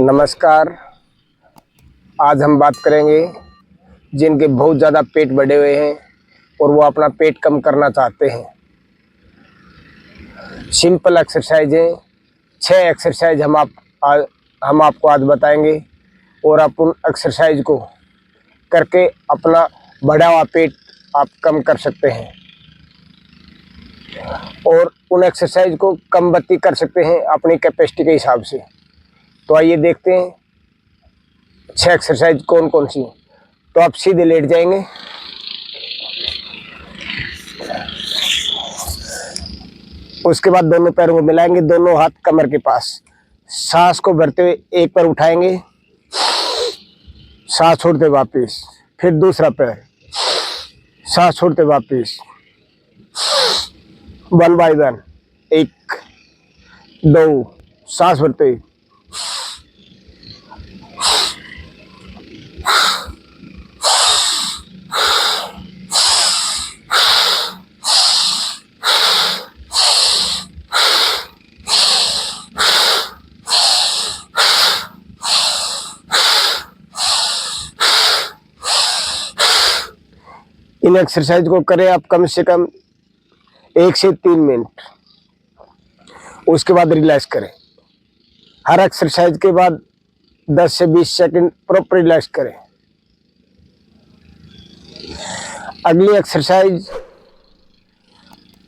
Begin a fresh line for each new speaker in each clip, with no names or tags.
नमस्कार। आज हम बात करेंगे जिनके बहुत ज़्यादा पेट बढ़े हुए हैं और वो अपना पेट कम करना चाहते हैं। सिंपल एक्सरसाइज है, 6 एक्सरसाइज हम आपको आज बताएंगे और आप उन एक्सरसाइज को करके अपना बढ़ा हुआ पेट आप कम कर सकते हैं और उन एक्सरसाइज को कम बत्ती कर सकते हैं अपनी कैपेसिटी के हिसाब से। तो आइए देखते हैं 6 एक्सरसाइज कौन कौन सी। तो आप सीधे लेट जाएंगे, उसके बाद दोनों पैरों को मिलाएंगे, दोनों हाथ कमर के पास, सांस को भरते हुए एक पैर उठाएंगे, सांस छोड़ते वापस, फिर दूसरा पैर, सांस छोड़ते वापस, 1 बाय 1, 1 2, सांस भरते हुए, इन एक्सरसाइज को करें आप कम से कम 1 से 3 मिनट। उसके बाद रिलैक्स करें। हर एक्सरसाइज के बाद 10 से 20 सेकंड प्रॉपर रिलैक्स करें। अगली एक्सरसाइज,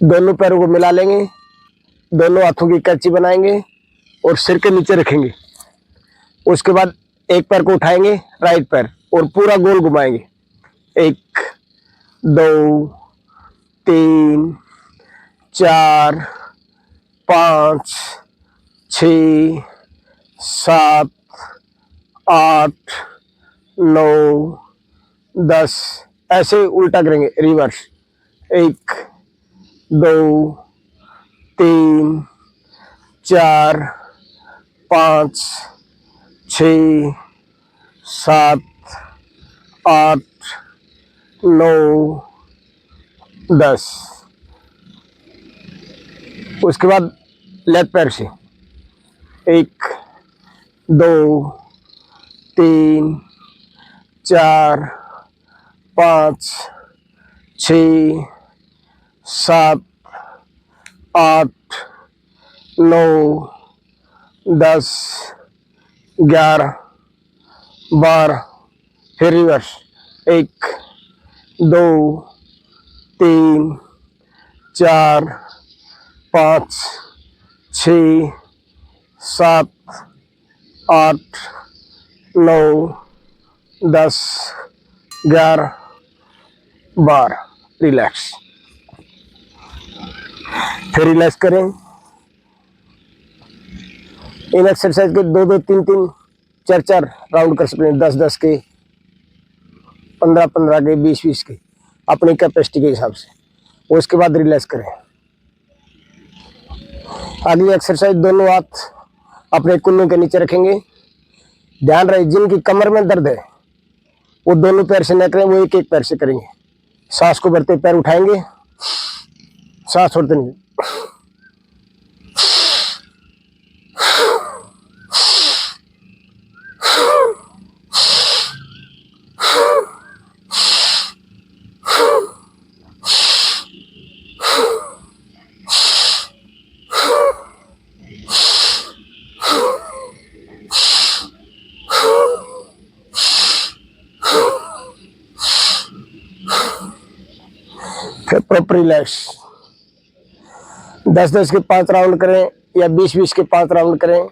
दोनों पैरों को मिला लेंगे, दोनों हाथों की कैंची बनाएंगे और सिर के नीचे रखेंगे। उसके बाद एक पैर को उठाएंगे, राइट पैर, और पूरा गोल घुमाएंगे। 1 2 3 4 5 6 7 8 9 10, ऐसे उल्टा करेंगे, रिवर्स। 1 2 3 4 5 6 7 8 9 10। उसके बाद लेफ्ट पैर से 1 2 3 4 5 6 7 8 9 10 11 12, फिर रिवर्स। 1 2 3 4 5 6 7 8 9 10 11 12, रिलैक्स। फिर रिलैक्स करें। इन एक्सरसाइज के 2-2 3-3 4-4 राउंड कर सकते हैं, 10-10 के, 15-15 के, 20-20 के, अपनी कैपेसिटी के हिसाब से। उसके बाद रिलैक्स करें। अगली एक्सरसाइज, दोनों हाथ अपने कुल्लों के नीचे रखेंगे। ध्यान रहे जिनकी कमर में दर्द है वो दोनों पैर से न करें, वो एक एक पैर से करेंगे। सांस को भरते पैर उठाएंगे, सांस छोड़ते नहीं। फिर प्रॉपर रिलैक्स। 10-10 के 5 राउंड करें या 20-20 के 5 राउंड करें।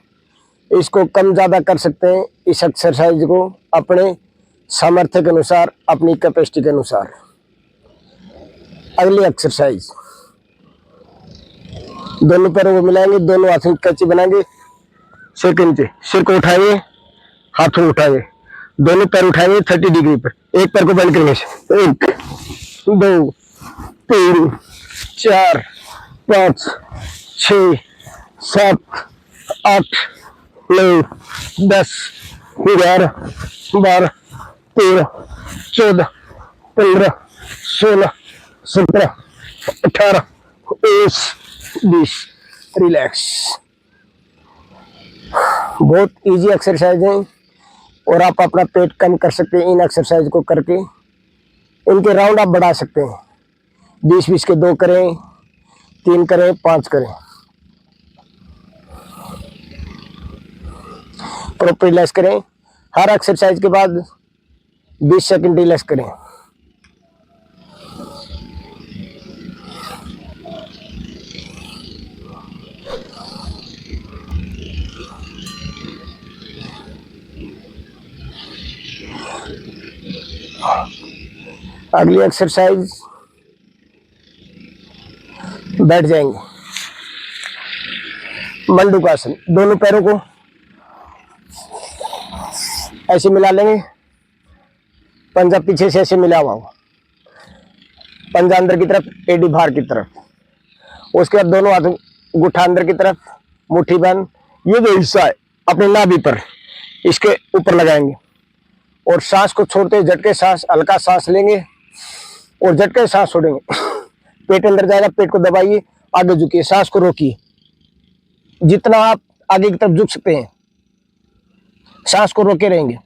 इसको कम ज़्यादा कर सकते हैं, इस एक्सरसाइज को अपने सामर्थ्य के अनुसार, अपनी कैपेसिटी के अनुसार। अगली एक्सरसाइज, दोनों पैरों को मिलाएंगे, दोनों हाथों की कैंची बनाएंगे, सिर के नीचे, सिर को उठाएंगे, हाथों उठाएंगे, दोनों पैर उठाएंगे 30 डिग्री पर। एक पैर को बेंड करेंगे, 1 2 3 4 5 6 7 8 9 10 11 12 13 14 15 16 17 18 19 20, रिलैक्स। बहुत इजी एक्सरसाइज है और आप अपना पेट कम कर सकते हैं इन एक्सरसाइज को करके। इनके राउंड आप बढ़ा सकते हैं, 20-20 के 2 करें, 3 करें, 5 करें। प्रॉपर रिलैक्स करें। हर एक्सरसाइज के बाद 20 सेकंड रिलैक्स करें। अगली एक्सरसाइज, बैठ जाएंगे। मंडूकासन, दोनों पैरों को ऐसे मिला लेंगे, पंजा पीछे से ऐसे मिला हुआ, पंजा अंदर की तरफ, एडी बाहर की तरफ। उसके बाद दोनों हाथ गुठा अंदर की तरफ, मुट्ठी बंद। ये जो हिस्सा है अपने नाभि पर, इसके ऊपर लगाएंगे और सांस को छोड़ते झटके सांस, हल्का सांस लेंगे और झटके सांस छोड़ेंगे। पेट अंदर जाएगा, पेट को दबाइए, आगे झुकिए, सांस को रोकिए। जितना आप आगे की तरफ झुक सकते हैं, सांस को रोके रहेंगे।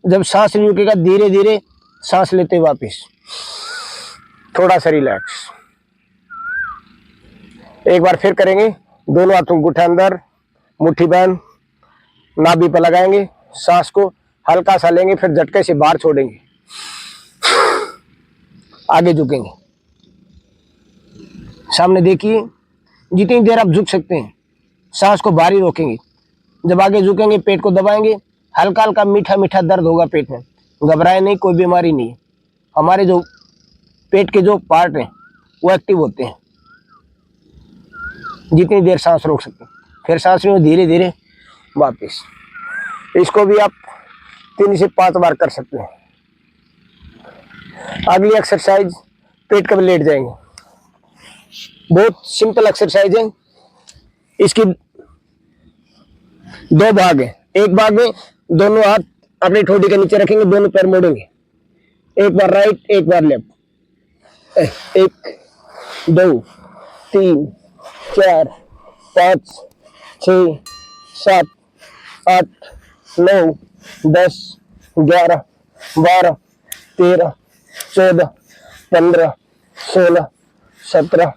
जब सांस नहीं रुकेगा, धीरे धीरे सांस लेते वापस, थोड़ा सा रिलैक्स। एक बार फिर करेंगे। दोनों हाथों गुठा अंदर, मुट्ठी बंद, नाभि पर लगाएंगे, सांस को हल्का सा लेंगे, फिर झटके से बाहर छोड़ेंगे, आगे झुकेंगे, सामने देखिए। जितनी देर आप झुक सकते हैं, सांस को बाहर ही रोकेंगे। जब आगे झुकेंगे, पेट को दबाएंगे, हल्का हल्का मीठा मीठा दर्द होगा पेट में। घबराए नहीं, कोई बीमारी नहीं है। हमारे जो पेट के जो पार्ट हैं वो एक्टिव होते हैं जितनी देर सांस रोक सकते हैं। फिर सांस में धीरे धीरे वापस। इसको भी आप 3 से 5 बार कर सकते हैं। अगली एक्सरसाइज, पेट कब लेट जाएंगे। बहुत सिंपल एक्सरसाइज है। इसकी 2 भाग है। एक भाग में दोनों हाथ अपनी ठोड़ी के नीचे रखेंगे, दोनों पैर मोड़ेंगे, एक बार राइट, एक बार लेफ्ट। 1 2 3 4 5 6 7 8 9 10 11 12 13 14 15 16 17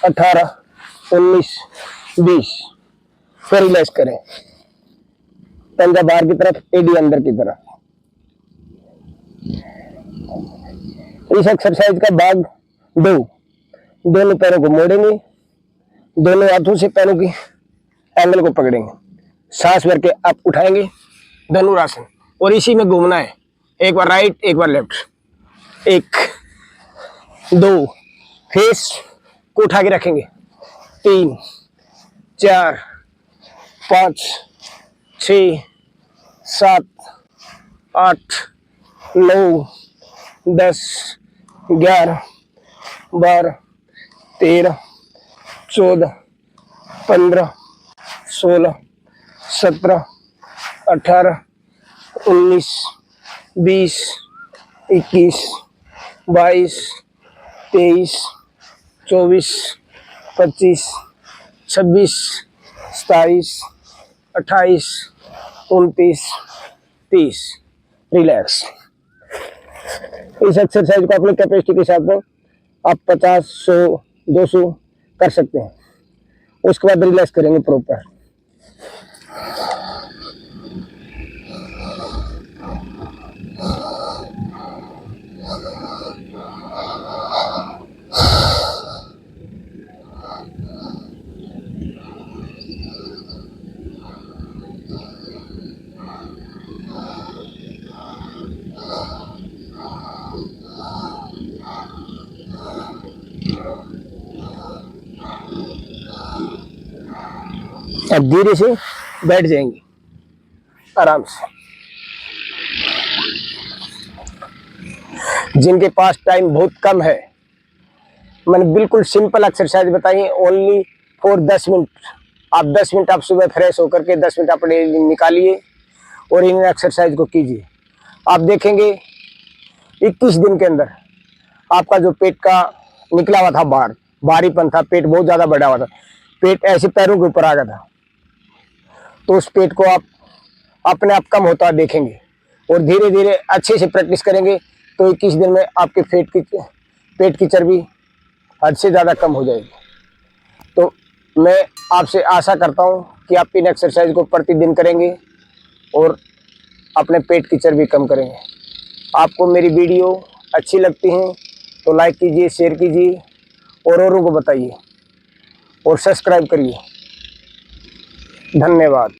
18 19 20। फिर रिलैक्स करें, पंजा बाहर की तरफ, एडी अंदर की तरफ। इस एक्सरसाइज का भाग 2, दोनों पैरों को मोड़ेंगे, दोनों हाथों से पैरों की एंगल को पकड़ेंगे, सांस भर के आप उठाएंगे, धनुरासन। और इसी में घूमना है, एक बार राइट, एक बार लेफ्ट। 1 2, फेस को उठा के रखेंगे, 3 4 5 6 7 8 9 10 11 12 13 14 15 16 17 18 19 20 21 22 23 24 25 26 27 28 29 30। रिलैक्स। इस एक्सरसाइज को अपनी कैपेसिटी के हिसाब से आप 50 100 200 कर सकते हैं। उसके बाद रिलैक्स करेंगे प्रॉपर। अब धीरे से बैठ जाएंगे आराम से। जिनके पास टाइम बहुत कम है, मैंने बिल्कुल सिंपल एक्सरसाइज बताई है, ओनली फॉर 10 मिनट। आप 10 मिनट आप सुबह फ्रेश होकर के 10 मिनट अपने निकालिए और इन एक्सरसाइज को कीजिए। आप देखेंगे 21 दिन के अंदर आपका जो पेट का निकला हुआ था बाहर, भारीपन था, पेट बहुत ज़्यादा बढ़ा हुआ था, पेट ऐसे पैरों के ऊपर आ गया था, तो उस पेट को आप अपने आप कम होता देखेंगे। और धीरे धीरे अच्छे से प्रैक्टिस करेंगे तो 21 दिन में आपके पेट की चर्बी हद से ज़्यादा कम हो जाएगी। तो मैं आपसे आशा करता हूँ कि आप इन एक्सरसाइज को प्रतिदिन करेंगे और अपने पेट की चर्बी कम करेंगे। आपको मेरी वीडियो अच्छी लगती है तो लाइक कीजिए, शेयर कीजिए और औरों को बताइए और सब्सक्राइब करिए। धन्यवाद।